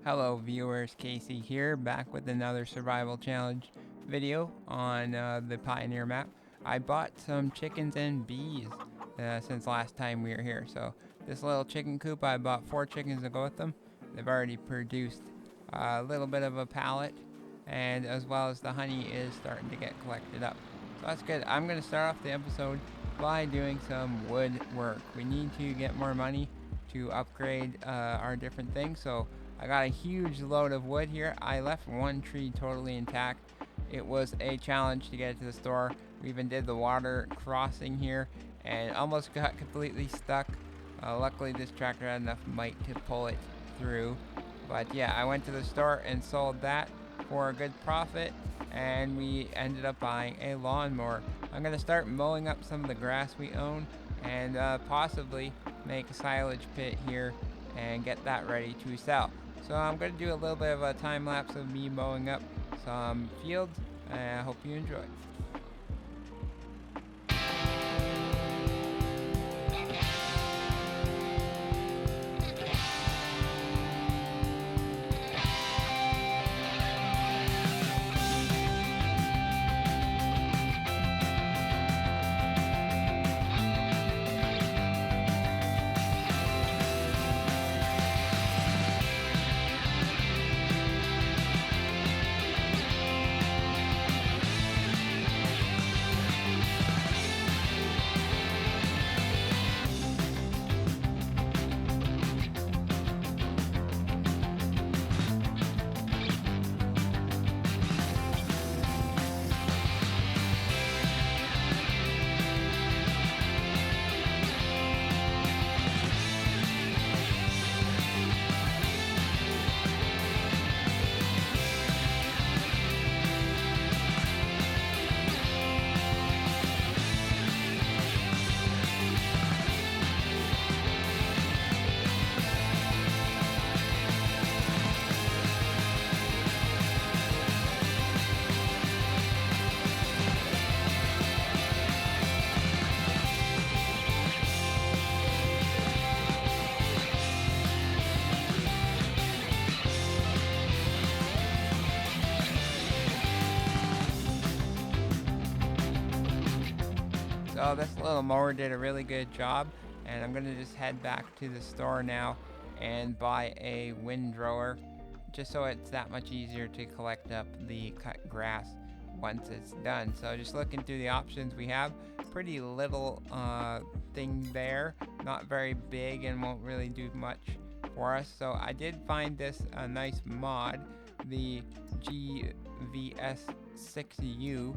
Hello viewers, Casey here, back with another survival challenge video on the Pioneer map. I bought some chickens and bees since last time we were here. So this little chicken coop, I bought 4 chickens to go with them. They've already produced a little bit of a pallet, and as well as the honey is starting to get collected up. So that's good. I'm going to start off the episode by doing some wood work. We need to get more money to upgrade our different things. So I got a huge load of wood here. I left one tree totally intact. It was a challenge to get it to the store. We even did the water crossing here and almost got completely stuck. Luckily this tractor had enough might to pull it through. But yeah, I went to the store and sold that for a good profit, and we ended up buying a lawnmower. I'm going to start mowing up some of the grass we own and possibly make a silage pit here and get that ready to sell. So I'm going to do a little bit of a time lapse of me mowing up some fields, and I hope you enjoy. So this little mower did a really good job, and I'm gonna just head back to the store now and buy a windrower, just so it's that much easier to collect up the cut grass once it's done. So just looking through the options we have, pretty little thing there, not very big and won't really do much for us. So I did find this a nice mod, the GVS6U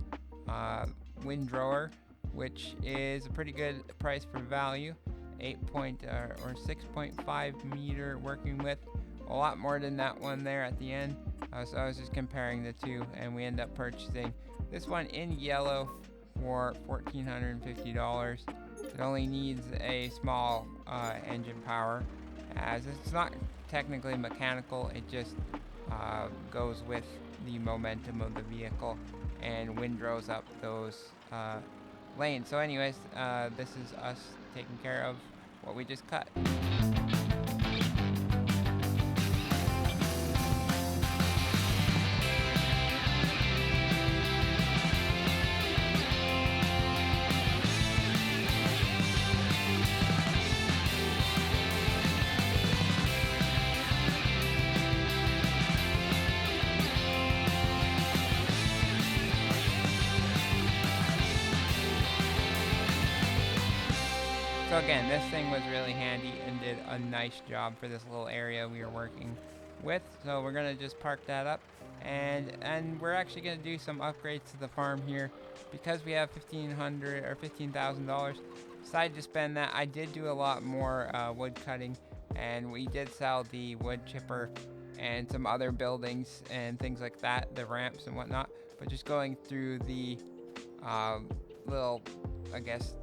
windrower, which is a pretty good price for value. 6.5 meter working width, a lot more than that one there at the end. So I was just comparing the two, and we end up purchasing this one in yellow for $1,450. It only needs a small engine power, as it's not technically mechanical. It just goes with the momentum of the vehicle and windrows up those lane. So anyways, this is us taking care of what we just cut. So again, this thing was really handy and did a nice job for this little area we were working with. So we're gonna just park that up, and we're actually gonna do some upgrades to the farm here because we have $1,500 or $15,000. Decided to spend that. I did do a lot more wood cutting, and we did sell the wood chipper and some other buildings and things like that, the ramps and whatnot. But just going through the little, I guess,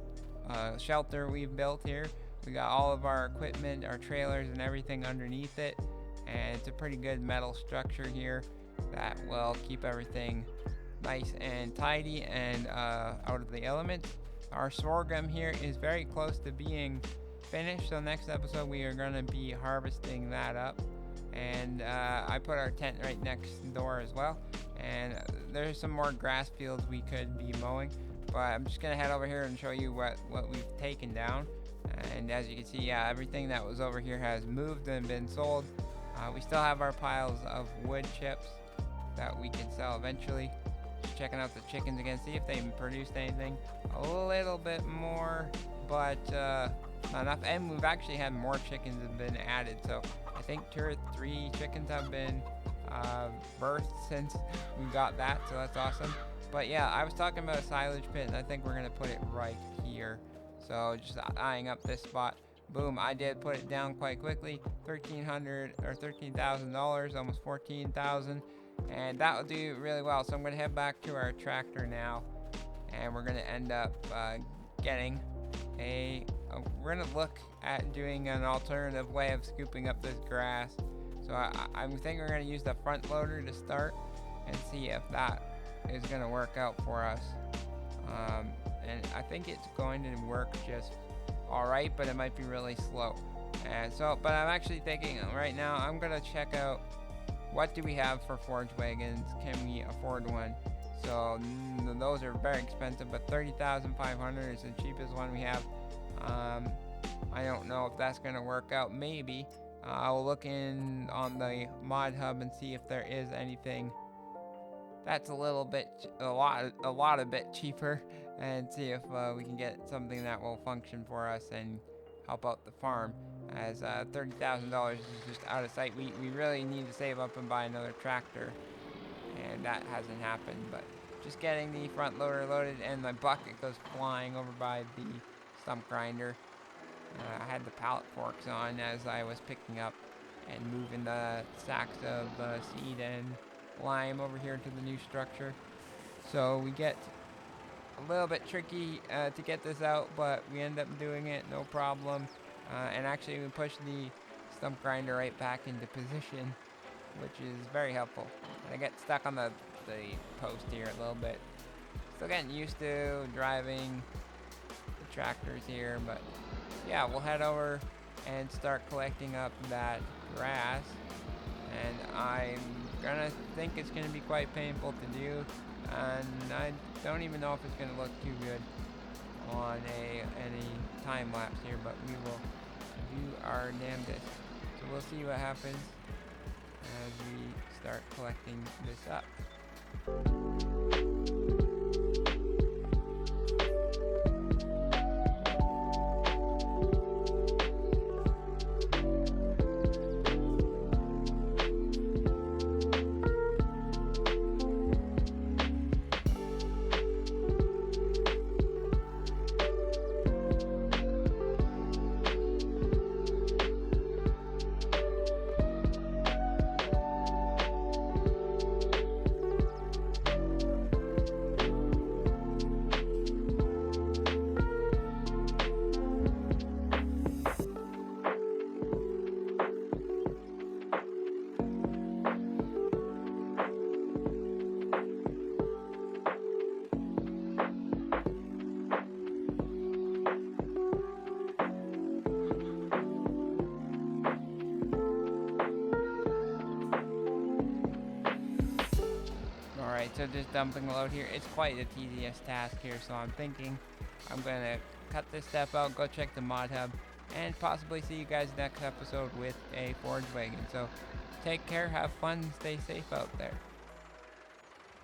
shelter we've built here. We got all of our equipment, our trailers and everything underneath it, and it's a pretty good metal structure here that will keep everything nice and tidy and out of the elements. Our sorghum here is very close to being finished, so next episode we are going to be harvesting that up and I put our tent right next door as well. And there's some more grass fields we could be mowing, but I'm just gonna head over here and show you what we've taken down. And as you can see, yeah, everything that was over here has moved and been sold. We still have our piles of wood chips that we can sell eventually. Just checking out the chickens again, see if they produced anything. A little bit more, but not enough. And we've actually had more chickens have been added. So I think 2 or 3 chickens have been birthed since we got that. So that's awesome. But yeah, I was talking about a silage pit, and I think we're gonna put it right here. So just eyeing up this spot. Boom, I did put it down quite quickly. $1,300 or $13,000, almost 14,000, and that will do really well. So I'm gonna head back to our tractor now, and we're gonna end up getting we're gonna look at doing an alternative way of scooping up this grass. So I think we're gonna use the front loader to start and see if that is gonna work out for us. And I think it's going to work just alright, but it might be really slow. And so, but I'm actually thinking right now, I'm gonna check out what do we have for forage wagons. Can we afford one? So those are very expensive, but 30,500 is the cheapest one we have. I don't know if that's gonna work out. Maybe I'll look in on the mod hub and see if there is anything that's a lot a bit cheaper, and see if we can get something that will function for us and help out the farm, as $30,000 is just out of sight. We really need to save up and buy another tractor, and that hasn't happened. But just getting the front loader loaded, and my bucket goes flying over by the stump grinder. I had the pallet forks on as I was picking up and moving the sacks of seed and lime over here to the new structure. So we get a little bit tricky to get this out, but we end up doing it no problem. And actually we push the stump grinder right back into position, which is very helpful. And I get stuck on the post here a little bit. Still getting used to driving the tractors here, but yeah, we'll head over and start collecting up that grass. And I'm gonna think it's gonna be quite painful to do, and I don't even know if it's gonna look too good on any time lapse here, but we will do our damnedest. So we'll see what happens as we start collecting this up. So just dumping a load here, it's quite a tedious task here, so I'm thinking I'm gonna cut this step out, go check the mod hub, and possibly see you guys next episode with a forage wagon. So take care, have fun, stay safe out there.